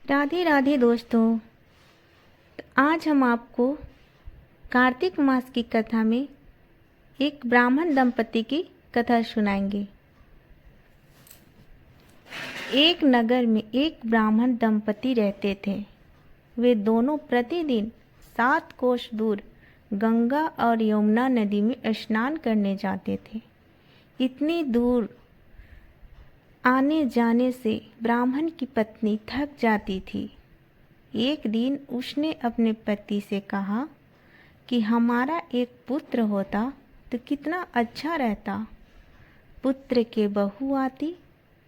राधे राधे दोस्तों। तो आज हम आपको कार्तिक मास की कथा में एक ब्राह्मण दंपति की कथा सुनाएंगे। एक नगर में एक ब्राह्मण दंपति रहते थे। वे दोनों प्रतिदिन 7 कोस दूर गंगा और यमुना नदी में स्नान करने जाते थे। इतनी दूर आने जाने से ब्राह्मण की पत्नी थक जाती थी। एक दिन उसने अपने पति से कहा कि हमारा एक पुत्र होता तो कितना अच्छा रहता। पुत्र के बहू आती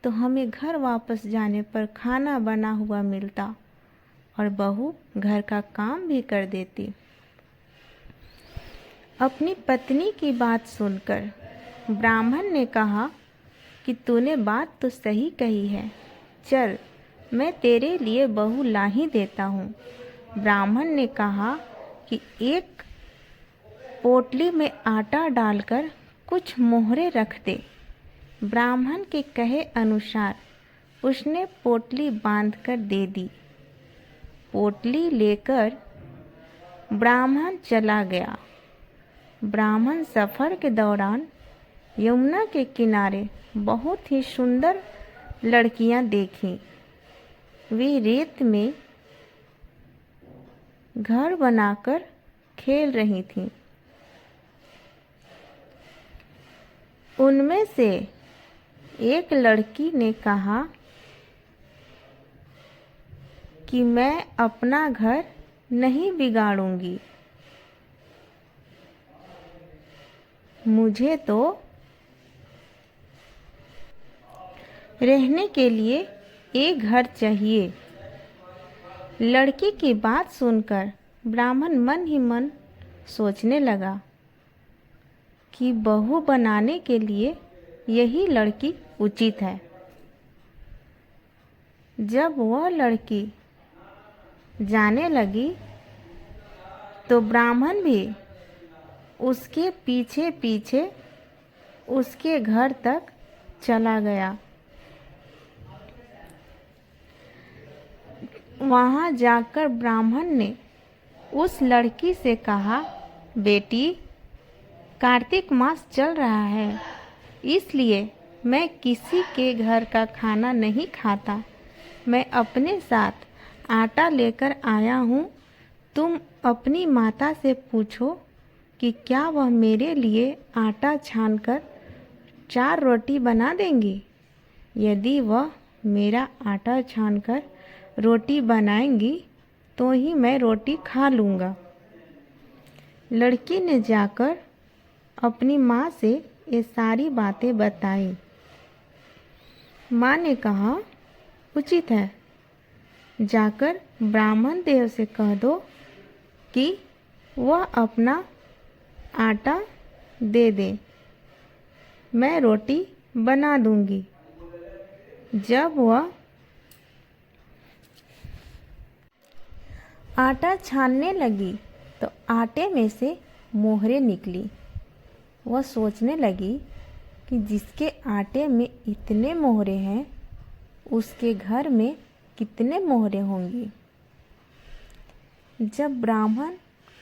तो हमें घर वापस जाने पर खाना बना हुआ मिलता और बहू घर का काम भी कर देती। अपनी पत्नी की बात सुनकर ब्राह्मण ने कहा कि तूने बात तो सही कही है, चल मैं तेरे लिए बहू ला ही देता हूँ। ब्राह्मण ने कहा कि एक पोटली में आटा डालकर कुछ मोहरे रख दे। ब्राह्मण के कहे अनुसार उसने पोटली बांधकर दे दी। पोटली लेकर ब्राह्मण चला गया। ब्राह्मण सफ़र के दौरान यमुना के किनारे बहुत ही सुंदर लड़कियां देखीं। वे रेत में घर बनाकर खेल रही थीं। उनमें से एक लड़की ने कहा कि मैं अपना घर नहीं बिगाड़ूंगी, मुझे तो रहने के लिए एक घर चाहिए। लड़की की बात सुनकर ब्राह्मण मन ही मन सोचने लगा कि बहू बनाने के लिए यही लड़की उचित है। जब वह लड़की जाने लगी तो ब्राह्मण भी उसके पीछे पीछे उसके घर तक चला गया। वहाँ जाकर ब्राह्मण ने उस लड़की से कहा, बेटी, कार्तिक मास चल रहा है, इसलिए मैं किसी के घर का खाना नहीं खाता। मैं अपने साथ आटा लेकर आया हूँ। तुम अपनी माता से पूछो कि क्या वह मेरे लिए आटा छानकर 4 रोटी बना देंगी। यदि वह मेरा आटा छानकर रोटी बनाएंगी तो ही मैं रोटी खा लूँगा। लड़की ने जाकर अपनी माँ से ये सारी बातें बताई। माँ ने कहा, उचित है, जाकर ब्राह्मण देव से कह दो कि वह अपना आटा दे दे, मैं रोटी बना दूंगी। जब वह आटा छानने लगी तो आटे में से मोहरे निकली। वह सोचने लगी कि जिसके आटे में इतने मोहरे हैं उसके घर में कितने मोहरे होंगी। जब ब्राह्मण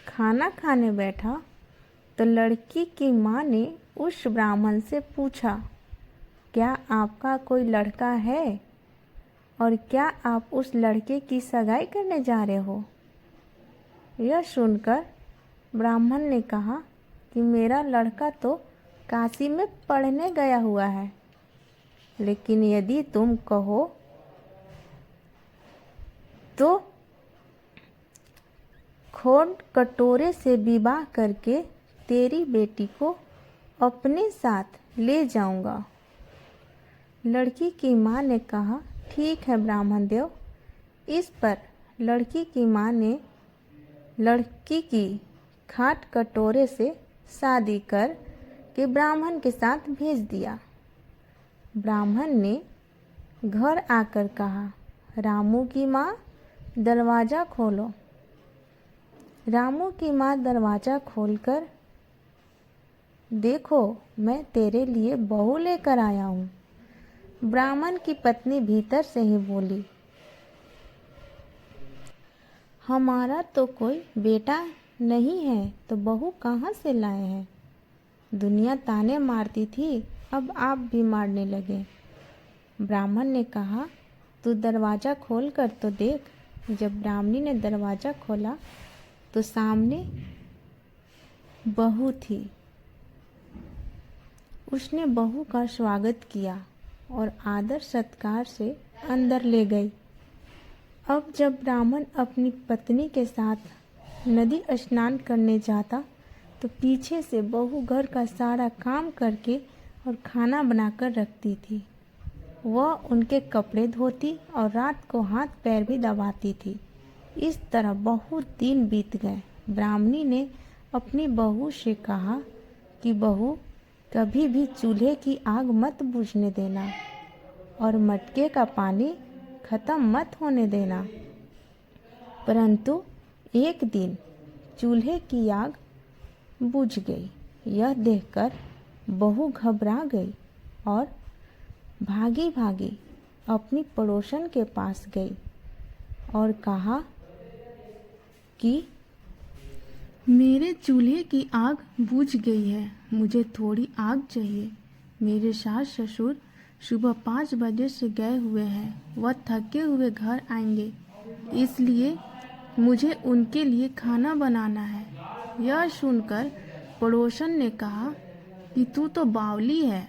खाना खाने बैठा तो लड़की की माँ ने उस ब्राह्मण से पूछा, क्या आपका कोई लड़का है और क्या आप उस लड़के की सगाई करने जा रहे हो। यह सुनकर ब्राह्मण ने कहा कि मेरा लड़का तो काशी में पढ़ने गया हुआ है, लेकिन यदि तुम कहो तो खोट कटोरे से विवाह करके तेरी बेटी को अपने साथ ले जाऊंगा। लड़की की माँ ने कहा, ठीक है ब्राह्मण देव। इस पर लड़की की माँ ने लड़की की खाट कटोरे से शादी कर के ब्राह्मण के साथ भेज दिया। ब्राह्मण ने घर आकर कहा, रामू की माँ दरवाज़ा खोलो। रामू की माँ दरवाज़ा खोलकर, देखो मैं तेरे लिए बहू लेकर आया हूँ। ब्राह्मण की पत्नी भीतर से ही बोली, हमारा तो कोई बेटा नहीं है तो बहू कहाँ से लाए हैं? दुनिया ताने मारती थी, अब आप भी मारने लगे। ब्राह्मण ने कहा, तू दरवाज़ा खोल कर तो देख। जब ब्राह्मणी ने दरवाज़ा खोला तो सामने बहू थी। उसने बहू का स्वागत किया और आदर सत्कार से अंदर ले गई। अब जब ब्राह्मण अपनी पत्नी के साथ नदी स्नान करने जाता तो पीछे से बहू घर का सारा काम करके और खाना बनाकर रखती थी। वह उनके कपड़े धोती और रात को हाथ पैर भी दबाती थी। इस तरह बहुत दिन बीत गए। ब्राह्मणी ने अपनी बहू से कहा कि बहू, कभी भी चूल्हे की आग मत बुझने देना और मटके का पानी खत्म मत होने देना। परंतु एक दिन चूल्हे की आग बुझ गई। यह देखकर बहू घबरा गई और भागी भागी अपनी पड़ोसन के पास गई और कहा कि मेरे चूल्हे की आग बुझ गई है, मुझे थोड़ी आग चाहिए। मेरे सास ससुर सुबह 5 बजे से गए हुए हैं। वह थके हुए घर आएंगे, इसलिए मुझे उनके लिए खाना बनाना है। यह सुनकर पड़ोसन ने कहा कि तू तो बावली है,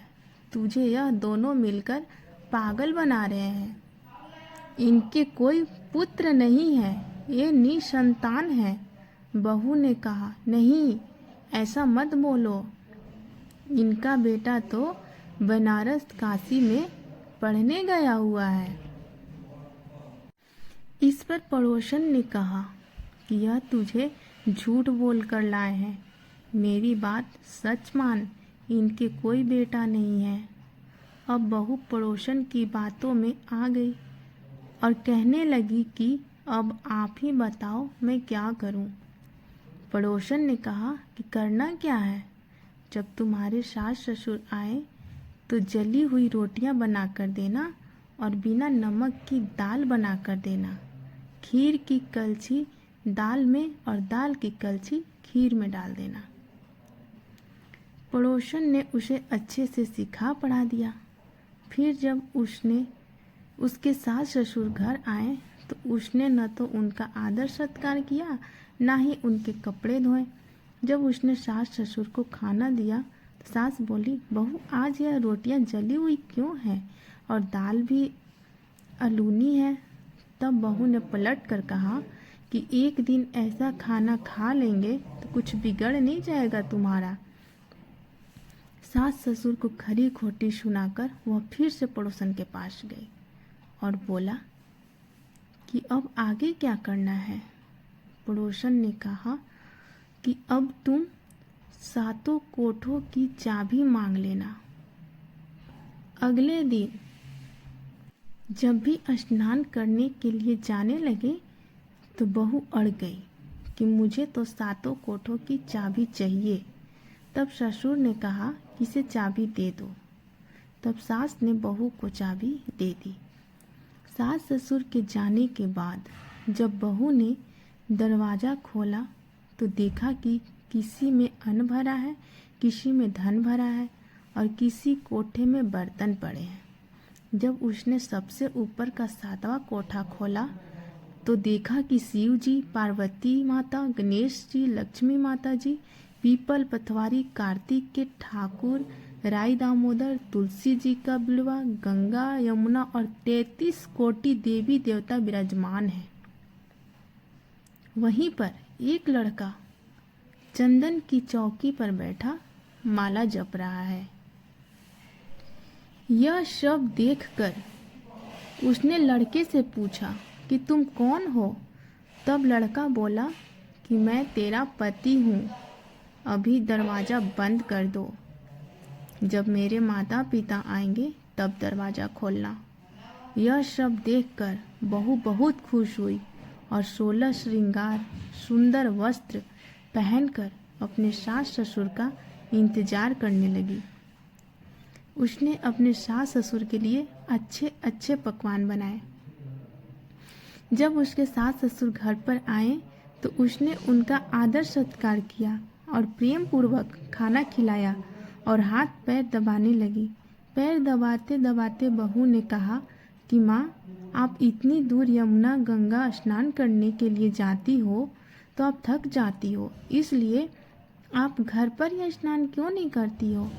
तुझे यह दोनों मिलकर पागल बना रहे हैं। इनके कोई पुत्र नहीं है, ये निसंतान है। बहू ने कहा, नहीं, ऐसा मत बोलो, इनका बेटा तो बनारस काशी में पढ़ने गया हुआ है। इस पर पड़ोसन ने कहा कि यह तुझे झूठ बोल कर लाए हैं। मेरी बात सच मान, इनके कोई बेटा नहीं है। अब बहू पड़ोसन की बातों में आ गई और कहने लगी कि अब आप ही बताओ मैं क्या करूं। पड़ोसन ने कहा कि करना क्या है, जब तुम्हारे सास ससुर आए तो जली हुई रोटियां बना कर देना और बिना नमक की दाल बना कर देना। खीर की कलछी दाल में और दाल की कलछी खीर में डाल देना। पड़ोसन ने उसे अच्छे से सिखा पढ़ा दिया। फिर जब उसके सास ससुर घर आए तो उसने न तो उनका आदर सत्कार किया, ना ही उनके कपड़े धोए। जब उसने सास ससुर को खाना दिया तो सास बोली, बहू, आज यह रोटियां जली हुई क्यों हैं और दाल भी अलूनी है। तब बहू ने पलट कर कहा कि एक दिन ऐसा खाना खा लेंगे तो कुछ बिगड़ नहीं जाएगा तुम्हारा। सास ससुर को खरी खोटी सुनाकर वह फिर से पड़ोसन के पास गई और बोला कि अब आगे क्या करना है। पड़ोसन ने कहा कि अब तुम 7 कोठों की चाबी मांग लेना। अगले दिन जब भी स्नान करने के लिए जाने लगे तो बहू अड़ गई कि मुझे तो 7 कोठों की चाबी चाहिए। तब ससुर ने कहा कि इसे चाबी दे दो। तब सास ने बहू को चाबी दे दी। सास ससुर के जाने के बाद जब बहू ने दरवाज़ा खोला तो देखा कि किसी में अन्न भरा है, किसी में धन भरा है और किसी कोठे में बर्तन पड़े हैं। जब उसने सबसे ऊपर का 7वां कोठा खोला तो देखा कि शिव जी, पार्वती माता, गणेश जी, लक्ष्मी माता जी, पीपल पथवारी, कार्तिक के ठाकुर, राई दामोदर, तुलसी जी का बिड़वा, गंगा यमुना और 33 कोटि देवी देवता विराजमान हैं। वहीं पर एक लड़का चंदन की चौकी पर बैठा माला जप रहा है। यह सब देखकर उसने लड़के से पूछा कि तुम कौन हो। तब लड़का बोला कि मैं तेरा पति हूँ, अभी दरवाज़ा बंद कर दो। जब मेरे माता पिता आएंगे तब दरवाज़ा खोलना। यह सब देखकर बहू बहुत खुश हुई और 16 श्रृंगार सुंदर वस्त्र पहनकर अपने सास ससुर का इंतजार करने लगी। उसने अपने सास ससुर के लिए अच्छे अच्छे पकवान बनाए। जब उसके सास ससुर घर पर आए तो उसने उनका आदर सत्कार किया और प्रेम पूर्वक खाना खिलाया और हाथ पैर दबाने लगी। पैर दबाते दबाते बहू ने कहा कि माँ, आप इतनी दूर यमुना गंगा स्नान करने के लिए जाती हो तो आप थक जाती हो, इसलिए आप घर पर यह स्नान क्यों नहीं करती हो।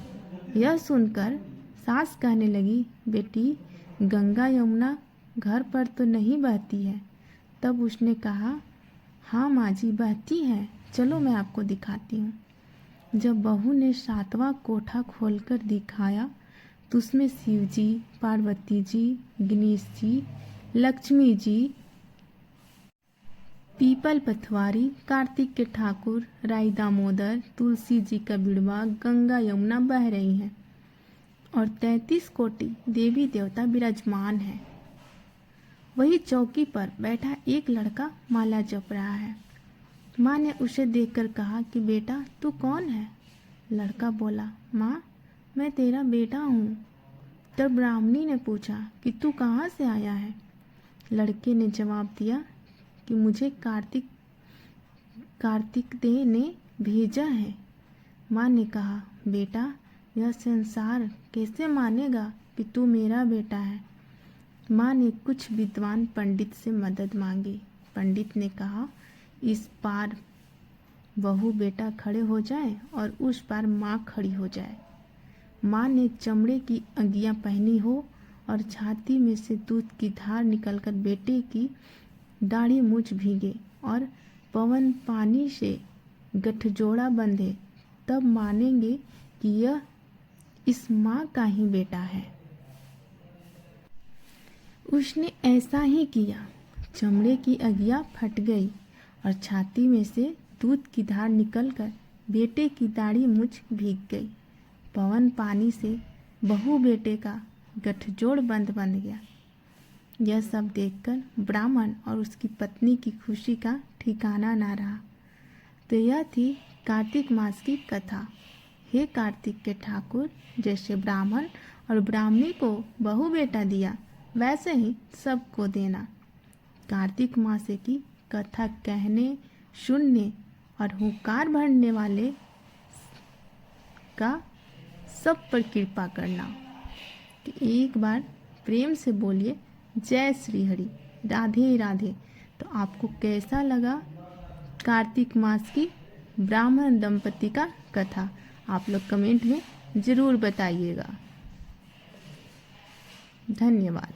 यह सुनकर सास कहने लगी, बेटी, गंगा यमुना घर पर तो नहीं बहती है। तब उसने कहा, हाँ माँ जी, बहती है, चलो मैं आपको दिखाती हूँ। जब बहू ने 7वां कोठा खोलकर दिखाया तो उसमें शिव जी, पार्वती जी, गणेश जी, लक्ष्मी जी, पीपल पथवारी, कार्तिक के ठाकुर, राई दामोदर, तुलसी जी का बिड़वा, गंगा यमुना बह रही हैं और 33 कोटि देवी देवता विराजमान हैं। वही चौकी पर बैठा एक लड़का माला जप रहा है। माँ ने उसे देखकर कहा कि बेटा, तू कौन है। लड़का बोला, माँ, मैं तेरा बेटा हूँ। तब ब्राह्मणी ने पूछा कि तू कहाँ से आया है। लड़के ने जवाब दिया कि मुझे कार्तिक दे ने भेजा है। माँ ने कहा, बेटा, यह संसार कैसे मानेगा कि तू मेरा बेटा है। माँ ने कुछ विद्वान पंडित से मदद मांगी। पंडित ने कहा, इस पार बहू बेटा खड़े हो जाए और उस पार माँ खड़ी हो जाए। माँ ने चमड़े की अंगियाँ पहनी हो और छाती में से दूध की धार निकलकर बेटे की दाढ़ी मूछ भीगे और पवन पानी से गठजोड़ा बंधे, तब मानेंगे कि यह इस माँ का ही बेटा है। उसने ऐसा ही किया। चमड़े की अंगियाँ फट गई और छाती में से दूध की धार निकलकर बेटे की दाढ़ी मूछ भीग गई। पवन पानी से बहू बेटे का गठजोड़ बंद बन गया। यह सब देखकर ब्राह्मण और उसकी पत्नी की खुशी का ठिकाना ना रहा। तो यह थी कार्तिक मास की कथा। हे कार्तिक के ठाकुर, जैसे ब्राह्मण और ब्राह्मणी को बहू बेटा दिया, वैसे ही सबको देना। कार्तिक मास की कथा कहने, सुनने और हुंकार भरने वाले का सब पर कृपा करना। कि एक बार प्रेम से बोलिए, जय श्री हरि, राधे राधे। तो आपको कैसा लगा कार्तिक मास की ब्राह्मण दंपति का कथा, आप लोग कमेंट में ज़रूर बताइएगा। धन्यवाद।